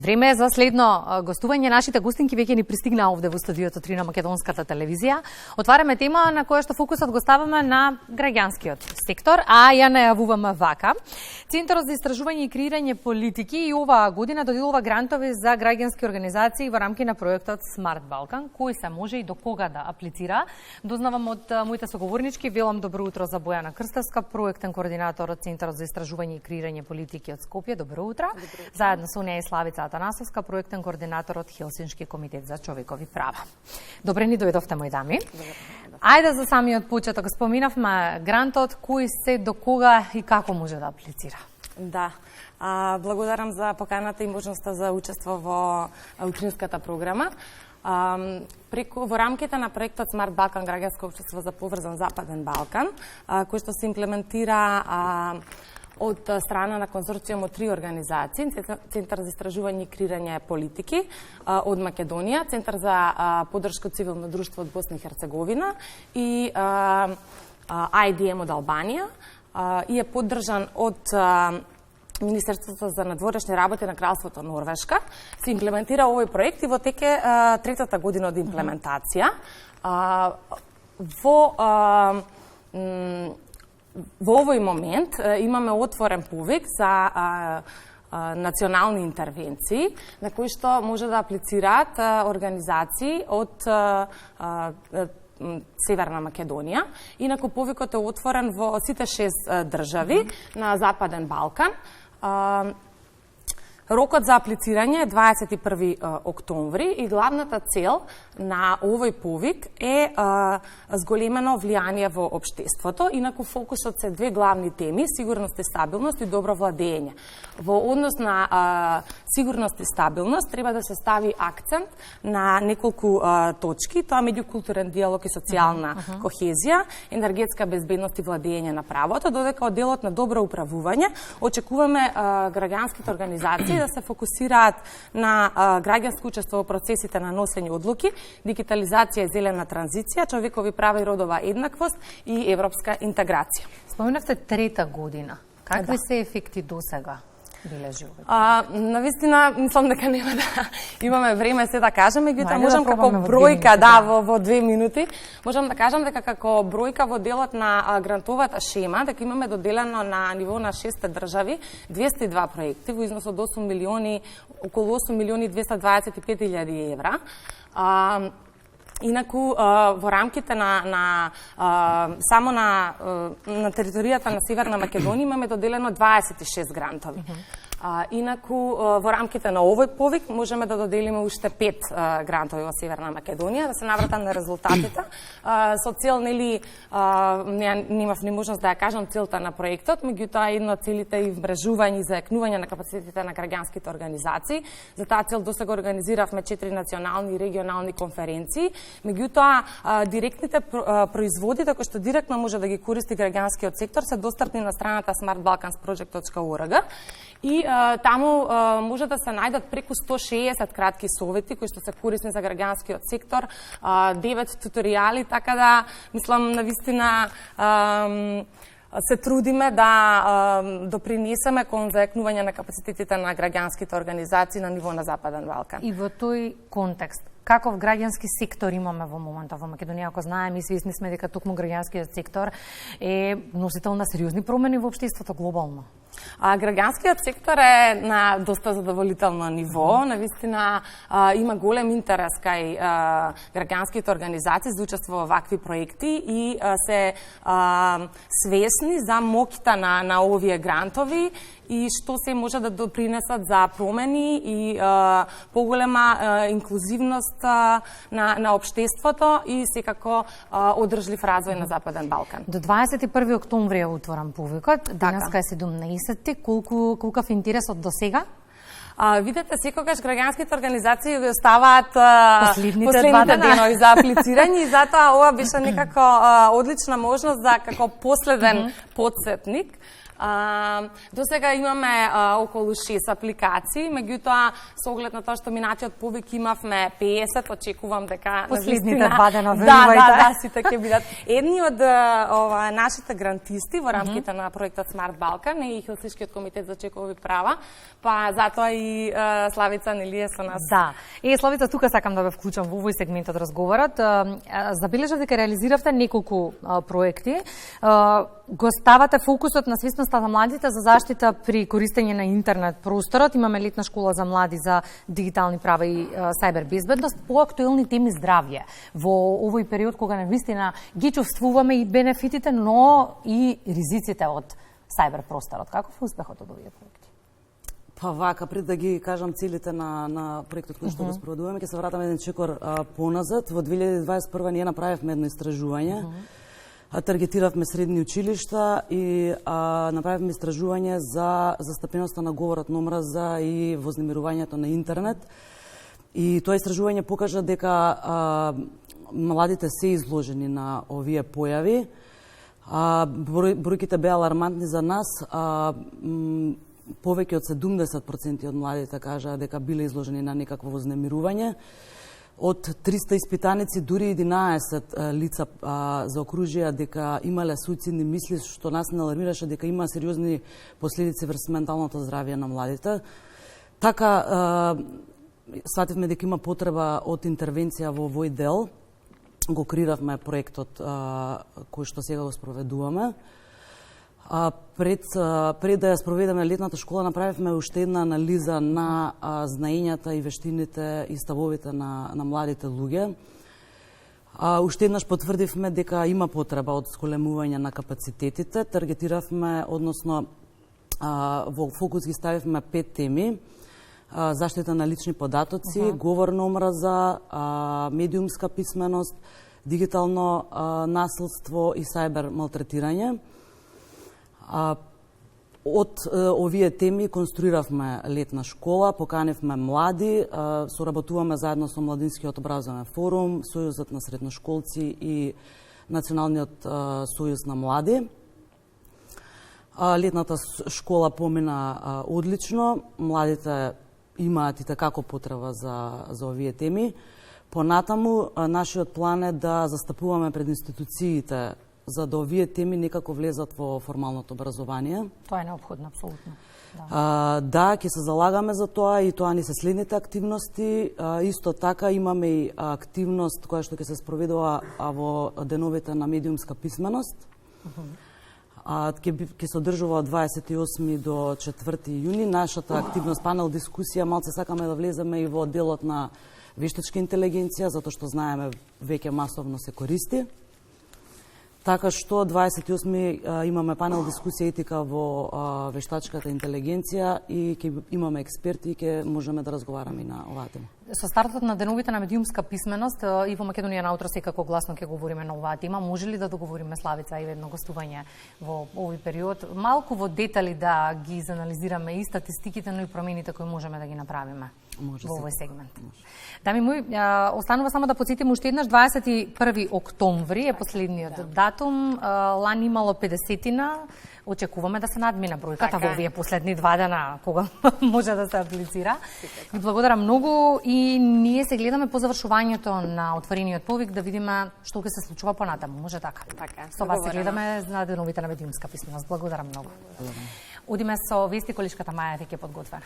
Време е за следно гостување. Нашите гостинки веќе ни пристигнаа овде во студиото 3 на Македонската телевизија. Отвараме тема на која што фокусот го ставаме на граѓанскиот сектор, а ја најавуваме вака. Центарот за истражување и креирање политики и оваа година доделува грантови за граѓански организации во рамки на проектот Smart Balkan, кој се може и до кога да аплицира. Дознавам од моите соговорнички. Велам добро утро за Бојана Крстевска, проектен координатор од Центарот за истражување и креирање политики од Скопје. Добро утро. Заедно со неја и Славица Атанасовска, проектен координатор од Хелсиншки комитет за човекови права. Добре ни дојдовте, мои дами. Ајде за самиот почеток. Споминавме грантот, кој се, до кога и како може да аплицира. Да. Благодарам за поканата и можноста за учество во утринската програма. Во рамките на проектот Smart Balkan, граѓанско општество за поврзан Западен Балкан, кој што се имплементира од страна на конзорцијум од 3 организации: Центар за истражување и креирање политики од Македонија, Центар за поддршка од цивилно друштво од Босна и Херцеговина и IDM од Албанија, и е поддржан од Министерството за надворешни работи на Кралството Норвешка. Се имплементира овој проект и во тек е третата година од имплементација. Во овој момент имаме отворен повик за национални интервенции, на кои што може да аплицираат организации од Северна Македонија. Инаку повикот е отворен во сите 6 држави на Западен Балкан. Рокот за аплицирање е 21 октомври и главната цел на овој повик е зголемено влијание во општеството. Инаку фокусот се 2 главни теми: сигурност и стабилност и добро владење. Во однос на сигурност и стабилност треба да се стави акцент на неколку точки: тоа меѓукултурен диалог и социјална кохезија, енергетска безбедност и владење на правото, додека од делот на добро управување очекуваме граѓанските организации да се фокусираат на граѓанско учество во процесите на носење одлуки, дигитализација и зелена транзиција, човекови права и родова еднаквост и европска интеграција. Споменавте трета година. Какви се ефекти досега бележи овој? Навистина, мислам дека нема да имаме време се да кажем, меѓутоа можам како бројка, во 2 минути, можам да кажам дека како бројка во делот на грантовата шема, дека имаме доделено на ниво на 6 држави 202 проекти во износ од 8 милиони, околу 8 милиони 225 илјади евра. Инаку во рамките само на територијата на Северна Македонија имаме доделено 26 грантови. Инаку во рамките на овој повик можеме да доделиме уште 5 грантови во Северна Македонија, да се навратам на резултатите. Со цел, немав ни можност да ја кажам целта на проектот, меѓутоа едно од целите е вмрежување и зајакнување на капацитетите на граѓанските организации. За таа цел досега организиравме 4 национални и регионални конференции. Меѓутоа, директните производи, кои што директно може да ги користи граѓанскиот сектор, се достапни на страната smartbalkansproject.org и таму може да се најдат преку 160 кратки совети кои што се корисни за граѓанскиот сектор, 9 туторијали, така да мислам навистина се трудиме да допринесеме кон зајакнување на капацитетите на граѓанските организации на ниво на Западен Балкан. И во тој контекст, каков граѓански сектор имаме во моментот во Македонија? Ако знаеме и свесни сме дека токму граѓанскиот сектор е носител на сериозни промени во општеството глобално. Граѓанскиот сектор е на доста задоволително ниво. Навистина има голем интерес кај граѓанските организации за учество во вакви проекти и се свесни за моќта на овие грантови и што се може да допринесат за промени и поголема инклузивност на општеството и секако одржлив развој на Западен Балкан. До 21 октомври е отворен повикот, денеска е 17. Колкав интересот до сега? Видете, секогаш граѓанските организации ги оставаат последните денови за аплицирање и затоа ова беше некако одлична можност за како последен подсетник До сега имаме околу 6 апликации, меѓутоа со оглед на тоа што минатиот повик имавме 50, очекувам дека последните 2 дена да, сите ќе бидат. Едни од нашите грантисти во рамките на проектот Smart Balkan и Хелсинскиот комитет за човекови права, па затоа и Славица нели е со нас. Да. Славица, тука сакам да ве вклучам во овој сегмент од разговорот. Забележав дека реализиравте неколку проекти. Го ставате фокусот на свесноста на младите за заштита при користење на интернет просторот. Имаме летна школа за млади за дигитални права и сајбер безбедност, по актуелни теми здравје. Во овој период кога навистина ги чувствуваме и бенефитите, но и ризиците од сајбер просторот. Каков е успехот од овие проекти? Па вака, пред да ги кажам целите на проектот кој што го спроведуваме, ќе се вратам еден чекор поназад. Во 2021 ние направивме едно истражување. Таргетиравме средни училишта и направивме истражување за застапеноста на говорот на омраза и вознемирувањето на интернет. И тоа истражување покажа дека младите се изложени на овие појави. Бројките беа алармантни за нас. Повеќе од 70% од младите кажаа дека биле изложени на некакво вознемирување. Од 300 испитаници, дури 11 лица заокружија дека имале суицидни мисли, што нас не алармираше дека има сериозни последици врз менталното здравје на младите. Така, свативме дека има потреба од интервенција во овој дел. Го креиравме проектот кој што сега го спроведуваме. Пред да ја спроведеме летната школа, направивме уште една анализа на знаењата и вештините и ставовите на младите луѓе. Уште еднаш потврдивме дека има потреба од зголемување на капацитетите. Таргетиравме, односно во фокус ги ставивме 5 теми: заштита на лични податоци, говор на омраза, медиумска писменост, дигитално насилство и сајбер малтретирање. Од овие теми конструиравме летна школа, поканивме млади, соработуваме заедно со Младинскиот образовен форум, Сојузот на средношколци и Националниот сојуз на млади. Летната школа помина одлично, младите имаат и такако потреба за овие теми. Понатаму, нашиот план е да застапуваме пред институциите за да овие теми некако влезат во формалното образование. Тоа е неопходно, апсолутно. Да, ќе се залагаме за тоа и тоа ни се следните активности. Исто така имаме и активност која што ќе се спроведува во деновите на медиумска писменост. Ќе се одржува од 28 до 4 јуни. Нашата активност, панел дискусија, малце сакаме да влеземе и во делот на вештачка интелигенција, затоа што знаеме веќе масовно се користи. Така што 28 имаме панел дискусија етика во вештачката интелигенција и ќе имаме експерти и ќе можеме да разговараме на оваа тема. Со стартот на деновите на медиумска писменост и во Македонија наутро секако гласно ќе говориме на оваа тема. Може ли да договориме, Славица, и едно гостување во овој период? Малку во детали да ги изанализираме и статистиките, но и промените кои можеме да ги направиме во овој сегмент. Дами мои, останува само да подсетиме уште еднаш, 21 октомври е последниот датум. Лани имало 50-тина. Очекуваме да се надмина бројката во овие последни 2 дена кога може да се аплицира. Ви благодарам многу и ние се гледаме по завршувањето на отворениот повик да видиме што ќе се случува понатаму. Може така? Така. Со вас се гледаме на деновите на медиумска писменост. Благодарам многу. Одиме со вести, колишката Маја веќе подготвена.